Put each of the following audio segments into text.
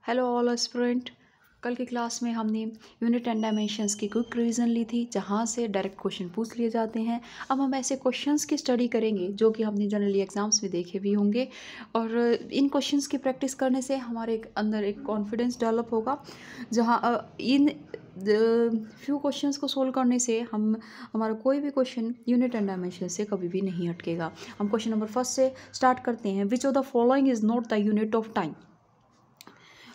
Hello all aspirant. कल की class में हमने यूनिट एंड डायमेंशंस की क्विक रिवीजन ली थी, जहाँ से डायरेक्ट क्वेश्चन पूछ लिए जाते हैं। अब हम ऐसे क्वेश्चंस की स्टडी करेंगे जो कि हमने जनरली एग्जाम्स में देखे भी होंगे, और इन क्वेश्चंस की प्रैक्टिस करने से हमारे अंदर एक कॉन्फिडेंस डेवलप होगा, जहाँ इन फ्यू क्वेश्चंस को सोल्व करने से हमारा कोई भी क्वेश्चन यूनिट एंड डायमेंशन से कभी भी नहीं हटकेगा। हम क्वेश्चन नंबर फर्स्ट से स्टार्ट करते हैं। Which of the following is not the unit of time.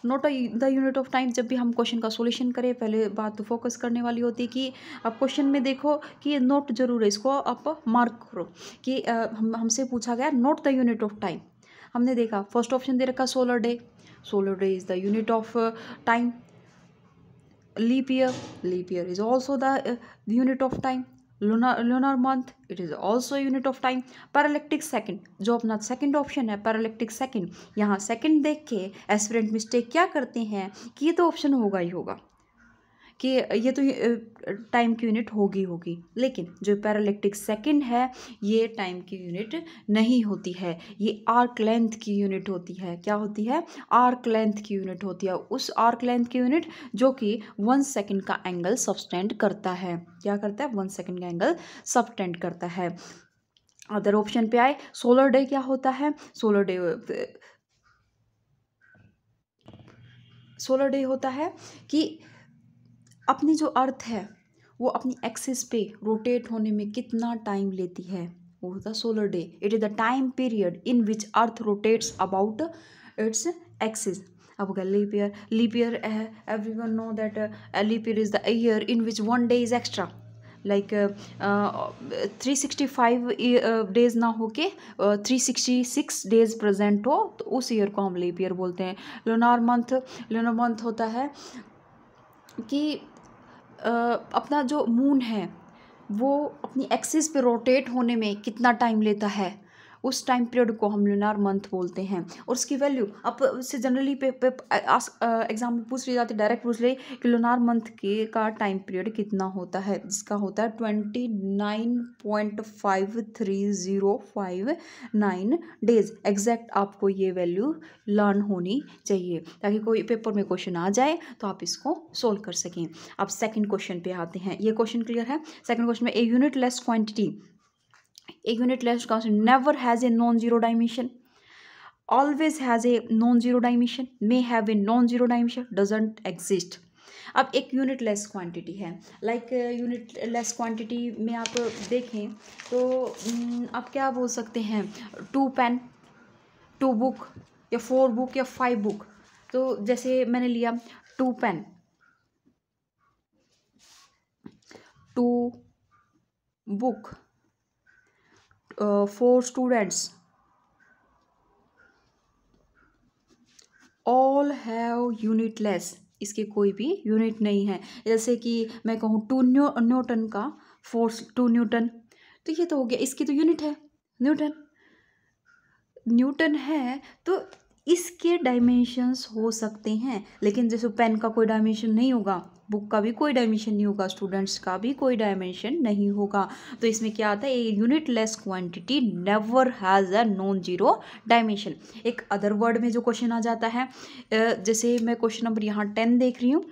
Not the unit of time. जब भी हम क्वेश्चन का सॉल्यूशन करें, पहले बात तो फोकस करने वाली होती है कि आप क्वेश्चन में देखो कि ये नोट जरूर है, इसको आप मार्क करो कि हमसे पूछा गया note the unit of time. हमने देखा फर्स्ट ऑप्शन दे रखा solar day. Solar day is the unit of time. Leap year is also the unit of time. lunar month, it is also a unit of time. Parallactic second, जो अपना second option है पैरालेक्टिक second, यहाँ second देख के aspirant mistake क्या करते हैं कि ये तो ऑप्शन होगा ही होगा, कि ये तो टाइम की यूनिट होगी, लेकिन जो पैरालेक्टिक सेकंड है ये टाइम की यूनिट नहीं होती है, ये आर्क लेंथ की यूनिट होती है। क्या होती है? आर्क लेंथ की यूनिट होती है। उस आर्क लेंथ की यूनिट जो कि 1 सेकंड का एंगल सबटेंड करता है। क्या करता है? 1 सेकंड का एंगल सबटेंड करता है। अदर ऑप्शन पे आए, सोलर डे क्या होता है? सोलर डे होता है कि अपनी जो अर्थ है वो अपनी एक्सिस पे रोटेट होने में कितना टाइम लेती है, वो होता है solar day. It is the time period in which earth rotates about its axis. अब अगर leap year everyone know that leap year is the year in which 1 day is extra, like 365 days ना हो के 366 days present हो, तो उस year को हम लीप ईयर बोलते हैं। लूनर मंथ होता है कि अपना जो मून है वो अपनी एक्सिस पे रोटेट होने में कितना टाइम लेता है, उस टाइम पीरियड को हम लूनार मंथ बोलते हैं। और उसकी वैल्यू अब से जनरली एग्जाम में पूछ ली जाती है, डायरेक्ट पूछ ले कि लूनार मंथ के का टाइम पीरियड कितना होता है, जिसका होता है 29.53059 डेज। एग्जैक्ट आपको ये वैल्यू लर्न होनी चाहिए ताकि कोई पेपर में क्वेश्चन आ जाए तो आप इसको सोल्व कर सकें। अब सेकंड क्वेश्चन पे आते हैं। ये क्वेश्चन क्लियर है? सेकंड क्वेश्चन में, a unitless quantity, a unitless constant never has a non-zero dimension, always has a non-zero dimension, may have a non-zero dimension, doesn't exist. अब एक यूनिटलेस क्वांटिटी है, like unitless quantity में आप देखें तो आप क्या बोल सकते हैं? 2 पेन, 2 बुक, या 4 बुक, या 5 बुक। तो जैसे मैंने लिया 2 pen, 2 book, 4 students, all have unitless. इसके कोई भी यूनिट नहीं है। जैसे कि मैं कहूँ 2 न्यूटन का फोर्स 2 न्यूटन, तो ये तो हो गया, इसकी तो यूनिट है न्यूटन है, तो इसके डायमेंशंस हो सकते हैं। लेकिन जैसे पेन का कोई डायमेंशन नहीं होगा, बुक का भी कोई डायमेंशन नहीं होगा, स्टूडेंट्स का भी कोई डायमेंशन नहीं होगा। तो इसमें क्या आता है? A unitless quantity never has a non zero dimension. एक अदर वर्ड में जो क्वेश्चन आ जाता है, जैसे मैं क्वेश्चन नंबर यहाँ 10 देख रही हूँ,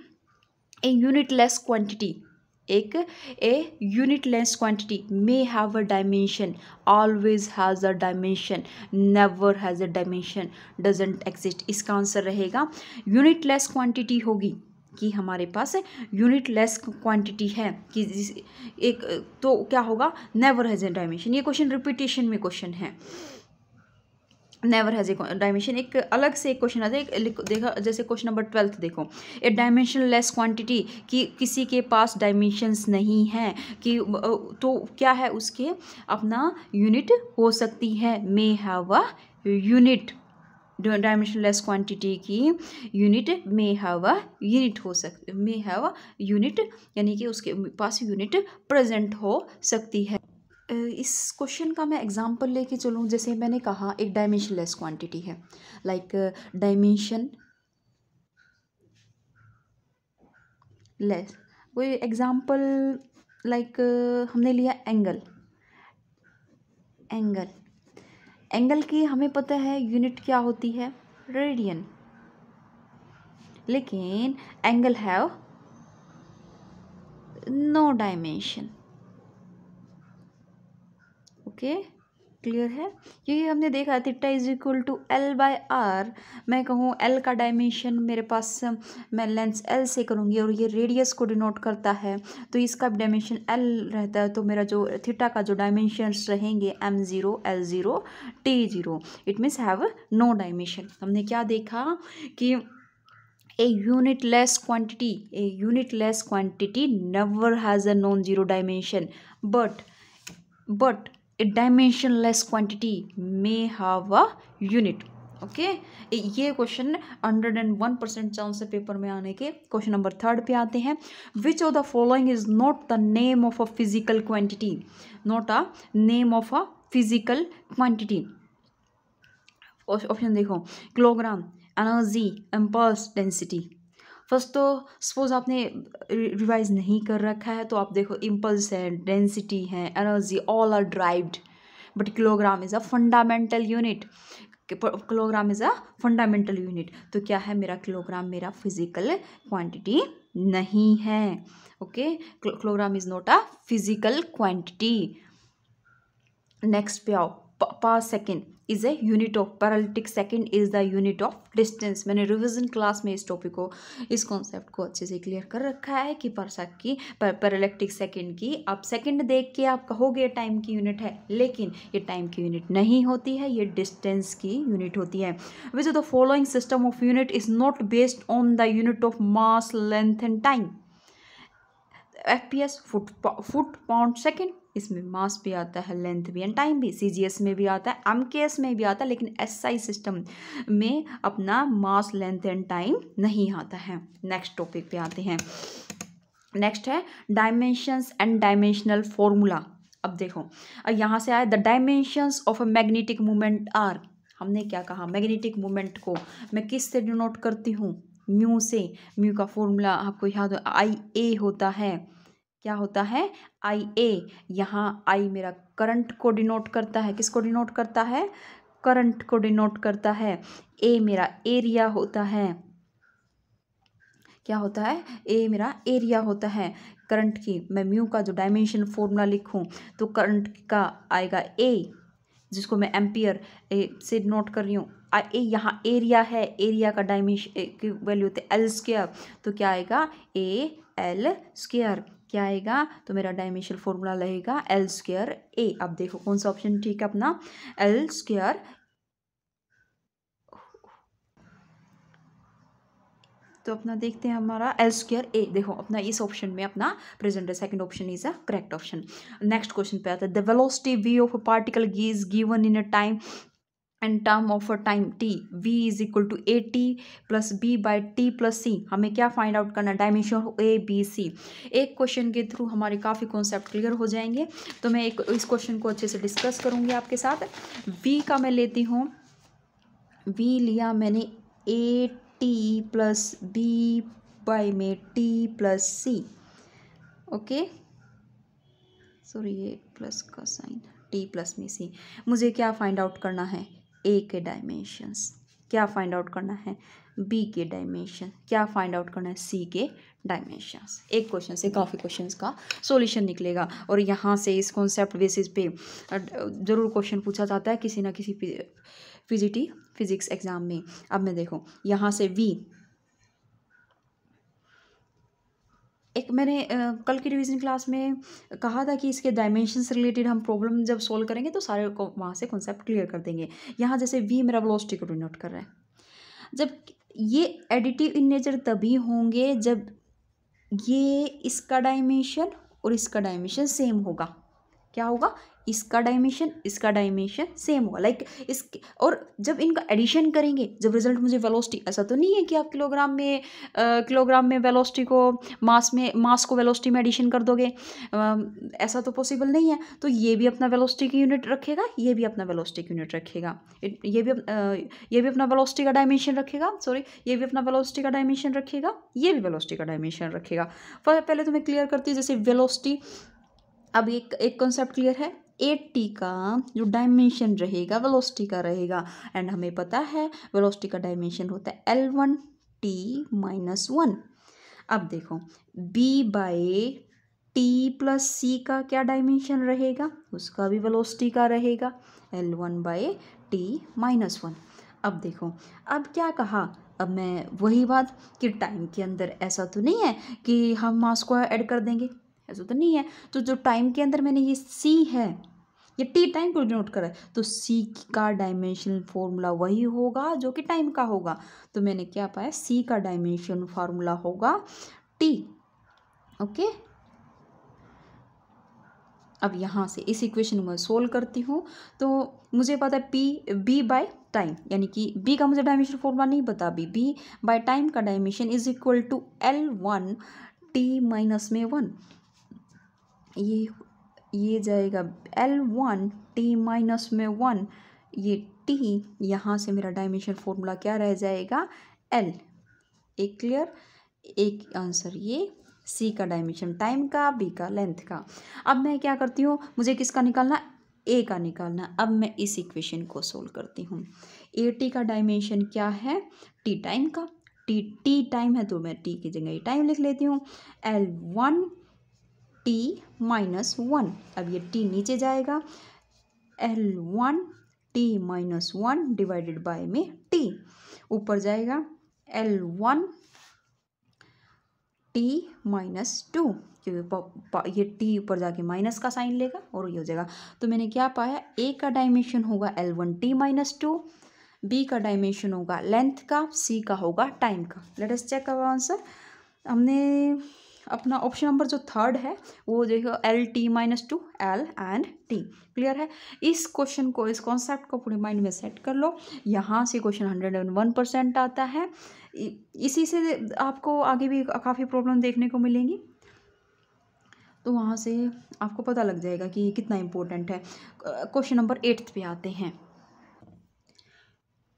ए यूनिटलेस क्वांटिटी, एक a unitless quantity may have a dimension, always has a dimension, never has a dimension, doesn't exist. इसका आंसर रहेगा यूनिटलेस क्वांटिटी होगी कि हमारे पास यूनिटलेस क्वांटिटी है कि एक, तो क्या होगा? Never has a dimension. ये क्वेश्चन रिपीटेशन में क्वेश्चन है, नेवर हैज़ ए डायमेंशन। एक अलग से एक क्वेश्चन आता है, देखा जैसे क्वेश्चन नंबर 12 देखो, ए डायमेंशन लेस क्वांटिटी, कि किसी के पास डायमेंशंस नहीं है, कि तो क्या है? उसके अपना यूनिट हो सकती है, may have a unit. Dimensionless quantity की unit may have a unit हो सकती, मे हैव अ यूनिट, यानी कि उसके पास यूनिट प्रेजेंट हो सकती है। इस क्वेश्चन का मैं एग्जांपल लेके चलूँ, जैसे मैंने कहा एक डायमेंशनलेस क्वांटिटी है, लाइक डायमेंशन लेस, कोई एग्जांपल, लाइक हमने लिया एंगल की हमें पता है यूनिट क्या होती है? रेडियन। लेकिन angle have no dimension. Okay, clear है? ये हमने देखा theta is equal to L by R. मैं कहूँ एल का डायमेंशन मेरे पास, मैं लेंस एल से करूँगी और ये रेडियस को डिनोट करता है, तो इसका डायमेंशन एल रहता है, तो मेरा जो थीटा का जो डायमेंशंस रहेंगे m0, l0, t0, it means have no dimension. हमने क्या देखा कि a unitless quantity never has a non-zero dimension, but a dimensionless quantity may have a unit. Okay, ये क्वेश्चन 101% चांस है पेपर में आने के। क्वेश्चन नंबर 3 पे आते हैं। Which of the following is not the name of a physical quantity? Not a name of a physical quantity. Option देखो, kilogram, energy, impulse, density. First तो सपोज आपने रिवाइज नहीं कर रखा है तो आप देखो, इम्पल्स है, डेंसिटी है, energy, all are derived, but kilogram is a fundamental unit. Kilogram is a fundamental unit, तो क्या है मेरा किलोग्राम मेरा फिजिकल क्वांटिटी नहीं है। Okay, kilogram is not a physical quantity. Next पे आओ, पर second is a unit of, paralytic second is the unit of distance. मैंने रिवीजन क्लास में इस टॉपिक को, इस कॉन्सेप्ट को अच्छे से क्लियर कर रखा है कि परसेक की पैरालिटिक सेकेंड की आप सेकेंड देख के आप कहोगे टाइम की यूनिट है, लेकिन ये टाइम की यूनिट नहीं होती है, ये डिस्टेंस की यूनिट होती है। विच of the following system of unit is not based on the unit of mass, length and time? FPS, foot pound second, इसमें मास भी आता है, लेंथ भी एंड टाइम भी। CGS में भी आता है, MKS में भी आता है, लेकिन SI सिस्टम में अपना मास, लेंथ एंड टाइम नहीं आता है। नेक्स्ट टॉपिक पे आते हैं। नेक्स्ट है डायमेंशंस एंड डायमेंशनल फॉर्मूला। अब देखो, यहाँ से आया the dimensions of a magnetic movement are. हमने क्या कहा, मैग्नेटिक मूवमेंट को मैं किस से डिनोट करती हूँ? म्यू से। म्यू का फॉर्मूला आपको याद हो, IA होता है। क्या होता है? IA। यहाँ I मेरा करंट को डिनोट करता है, किसको डिनोट करता है? करंट को डिनोट करता है। A मेरा एरिया होता है, क्या होता है? A मेरा एरिया होता है करंट की। मैं म्यू का जो डायमेंशन फॉर्मूला लिखूं तो करंट का आएगा A, जिसको मैं एम्पियर से नोट कर रही हूँ। A यहाँ एरिया है, एरिया का डायमेंशन की वैल्यू होती है L², तो क्या आएगा? AL²। क्या आएगा? तो मेरा डायमेंशन फॉर्मूला रहेगा L²A। अब देखो कौन सा ऑप्शन ठीक है अपना? L²। तो अपना देखते हैं हमारा L²A। देखो अपना इस ऑप्शन में अपना प्रेजेंट है, second option is a correct option. Next question पे आता है, the velocity v of a particle is given in a time and term of a time t, v is equal to AT plus B by T plus C। हमें क्या find out करना? Dimension ABC। एक question के through हमारे काफ़ी concept clear हो जाएंगे, तो मैं इस क्वेश्चन को अच्छे से डिस्कस करूँगी आपके साथ। v का मैं लेती हूँ, v लिया मैंने AT प्लस B बाई में T plus C। Okay, sorry ये प्लस का साइन, T प्लस में C। मुझे क्या फाइंड आउट करना है? A के डायमेंशंस। क्या फाइंड आउट करना है? B के डायमेंशन। क्या फाइंड आउट करना है? C के डायमेंशंस। एक क्वेश्चन से काफ़ी क्वेश्चंस का सॉल्यूशन निकलेगा, और यहाँ से इस कॉन्सेप्ट बेसिस पे ज़रूर क्वेश्चन पूछा जाता है किसी ना किसी फिजिक्स एग्जाम में। अब मैं देखो यहाँ से V, एक मैंने कल की रिवीजन क्लास में कहा था कि इसके डायमेंशन से रिलेटेड हम प्रॉब्लम जब सॉल्व करेंगे तो सारे को वहाँ से कॉन्सेप्ट क्लियर कर देंगे। यहाँ जैसे V मेरा वेलोसिटी को डिनोट कर रहा है, जब ये एडिटिव इन नेचर तभी होंगे जब ये इसका डायमेंशन और इसका डायमेंशन सेम होगा। क्या होगा? इसका डायमेंशन सेम होगा, लाइक इस, और जब इनका एडिशन करेंगे, जब रिजल्ट मुझे वेलोसिटी, ऐसा तो नहीं है कि आप किलोग्राम में वेलोसिटी को मास को वेलोसिटी में एडिशन कर दोगे, ऐसा तो पॉसिबल नहीं है। तो ये भी अपना वेलोसिटी की यूनिट रखेगा, ये भी अपना वेलोसिटी की यूनिट रखेगा, ये भी अपना वेलोसिटी का डायमेंशन रखेगा, सॉरी ये भी अपना वेलोसिटी का डायमेंशन रखेगा, ये भी वेलोसिटी का डायमेंशन रखेगा। पहले तो मैं क्लियर करती हूँ, जैसे वेलोसिटी, अब एक कॉन्सेप्ट क्लियर है, AT का जो डायमेंशन रहेगा वेलोसिटी का रहेगा, एंड हमें पता है वेलोसिटी का डायमेंशन होता है L1 t-1। अब देखो b/t+c का क्या डायमेंशन रहेगा, उसका भी वेलोसिटी का रहेगा L1/t-1। अब देखो, अब क्या कहा, अब मैं वही बात कि टाइम के अंदर ऐसा तो नहीं है कि हम मास को ऐड कर देंगे, ऐसा तो नहीं है। तो जो टाइम के अंदर मैंने ये c है, ये टी टाइम को डिनोट करा है, तो सी का डायमेंशनल फॉर्मूला वही होगा जो कि टाइम का होगा। तो मैंने क्या पाया, सी का डायमेंशन फार्मूला होगा टी। ओके, अब यहाँ से इस इक्वेशन में सोल्व करती हूँ तो मुझे पता है बी बाय टाइम, यानी कि बी का मुझे डायमेंशन फॉर्मूला नहीं पता, बी बाय टाइम का dimension is equal to L1t-1। ये जाएगा L1t-1, ये t, यहाँ से मेरा डायमेंशन फॉर्मूला क्या रह जाएगा, L। एक क्लियर, एक आंसर ये C का डायमेंशन टाइम का, B का लेंथ का। अब मैं क्या करती हूँ, मुझे किसका निकालना, A का निकालना। अब मैं इस इक्वेशन को सोल्व करती हूँ। AT का डायमेंशन क्या है, T टाइम का, T टाइम है तो मैं T की जगह टाइम लिख लेती हूँ, L1t-1। अब ये T नीचे जाएगा, L1t-1 डिवाइडेड बाय में T, ऊपर जाएगा L1t-2, क्योंकि ये T ऊपर जाके माइनस का साइन लेगा और ये हो जाएगा। तो मैंने क्या पाया, A का डायमेंशन होगा L1t-2, B का डायमेंशन होगा लेंथ का, C का होगा टाइम का। Let us check our answer. हमने अपना ऑप्शन नंबर जो थर्ड है वो देखो L-T-2, L and T। Clear है। इस क्वेश्चन को, इस कॉन्सेप्ट को पूरे माइंड में सेट कर लो। यहाँ से क्वेश्चन 101% आता है। इसी से आपको आगे भी काफ़ी प्रॉब्लम देखने को मिलेंगी, तो वहाँ से आपको पता लग जाएगा कि कितना इम्पोर्टेंट है। क्वेश्चन नंबर 8 पे आते हैं।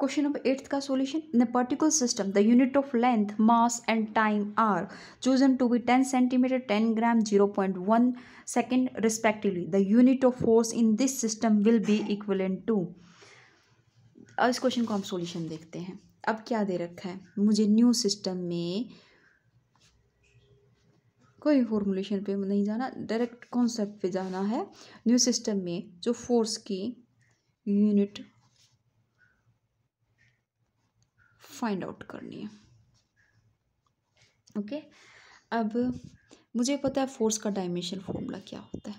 क्वेश्चन नंबर 8 का solution, in a particular system the unit of length, mass and time are chosen to be 10 centimeter, 10 gram, 0.1 second respectively. The unit of force in this system will be equivalent to। अब इस question को हम solution देखते हैं। अब क्या दे रखा है, मुझे न्यू सिस्टम में कोई फॉर्मुलेशन पे नहीं जाना, डायरेक्ट कॉन्सेप्ट पे जाना है। न्यू सिस्टम में जो फोर्स की यूनिट फाइंड आउट करनी है। ओके, अब मुझे पता है फोर्स का डायमेंशन फॉर्मूला क्या होता है,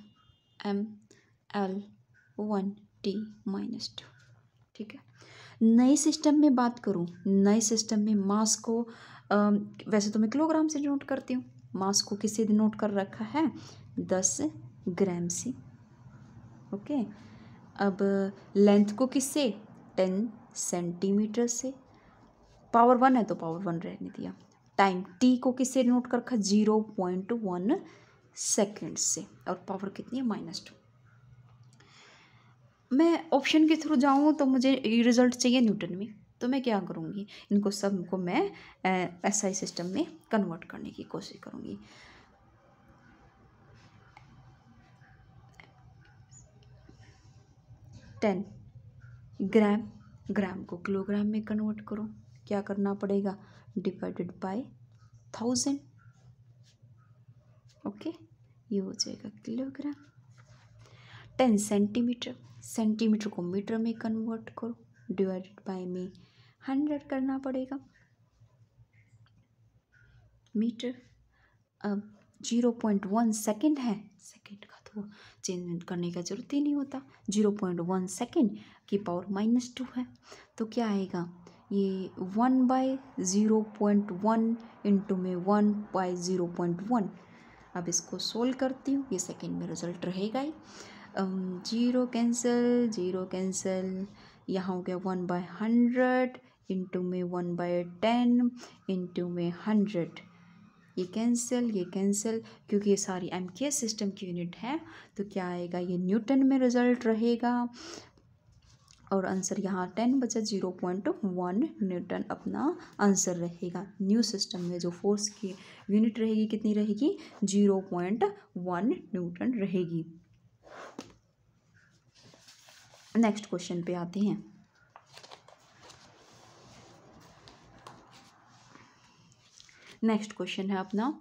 ML1T-2। ठीक है, नए सिस्टम में बात करूं, नए सिस्टम में मास को वैसे तो मैं किलोग्राम से नोट करती हूँ, मास को किससे नोट कर रखा है, 10 ग्राम से। ओके, अब लेंथ को किससे, 10 सेंटीमीटर से। पावर 1 है तो पावर 1 रहने दिया। टाइम टी को किससे नोट कर रखा, 0.1 सेकेंड से, और पावर कितनी है, -2। मैं ऑप्शन के थ्रू जाऊँ तो मुझे रिजल्ट चाहिए न्यूटन में, तो मैं क्या करूँगी, इनको सबको मैं एसआई सिस्टम में कन्वर्ट करने की कोशिश करूँगी। टेन ग्राम, ग्राम को किलोग्राम में कन्वर्ट करो, क्या करना पड़ेगा, डिवाइडेड बाय 1000। ओके, ये हो जाएगा किलोग्राम। 10 सेंटीमीटर, सेंटीमीटर को मीटर में कन्वर्ट करो, डिवाइडेड बाय में 100 करना पड़ेगा मीटर। अब 0.1 सेकेंड है, सेकेंड का तो चेंज करने का जरूरत ही नहीं होता, 0.1 सेकेंड की पावर -2 है, तो क्या आएगा, ये 1/0.1 इंटू में 1/0.1। अब इसको सोल्व करती हूँ, ये सेकेंड में रिजल्ट रहेगा ही। 0 कैंसिल, 0 कैंसिल, यहाँ हो गया 1/100 इंटू में 1/10 इंटू में 100, ये कैंसिल, क्योंकि ये सारी एमकेएस सिस्टम की यूनिट है, तो क्या आएगा, ये न्यूटन में रिजल्ट रहेगा, और आंसर यहाँ 10 बचा, 0.1 न्यूटन अपना आंसर रहेगा। न्यू सिस्टम में जो फोर्स की यूनिट रहेगी कितनी रहेगी, 0.1 न्यूटन रहेगी। नेक्स्ट क्वेश्चन पे आते हैं। नेक्स्ट क्वेश्चन है अपना,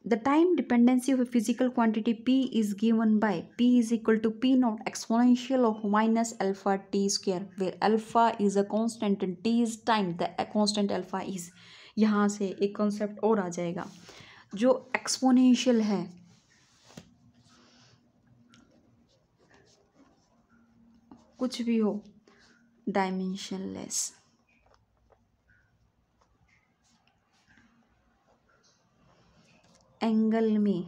the time dependency of a physical quantity p is given by p is equal to p naught exponential of minus alpha t square, where alpha is a constant and t is time, the constant alpha is। यहाँ से एक concept और आ जाएगा, जो exponential है कुछ भी हो, डायमेंशनलेस, एंगल में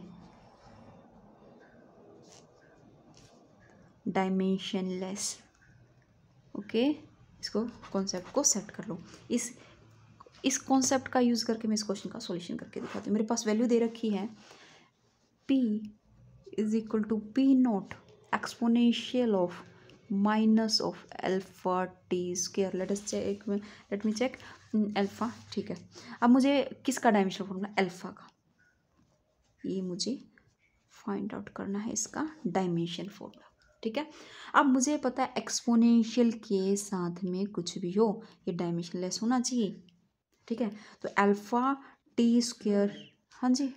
डायमेंशनलेस। ओके, इसको कॉन्सेप्ट को सेट कर लो। इस कॉन्सेप्ट का यूज़ करके मैं इस क्वेश्चन का सॉल्यूशन करके दिखाती हूँ। मेरे पास वैल्यू दे रखी है p is equal to P naught exponential of minus of alpha T square. Let me check alpha. ठीक है, अब मुझे किसका डायमेंशन फॉर्मूला, अल्फा का, ये मुझे फाइंड आउट करना है इसका डायमेंशन फॉर्मूला। ठीक है, अब मुझे पता है एक्सपोनेंशियल के साथ में कुछ भी हो ये डायमेंशनलेस होना चाहिए। ठीक है, तो अल्फा टी स्क्वायर, हाँ जी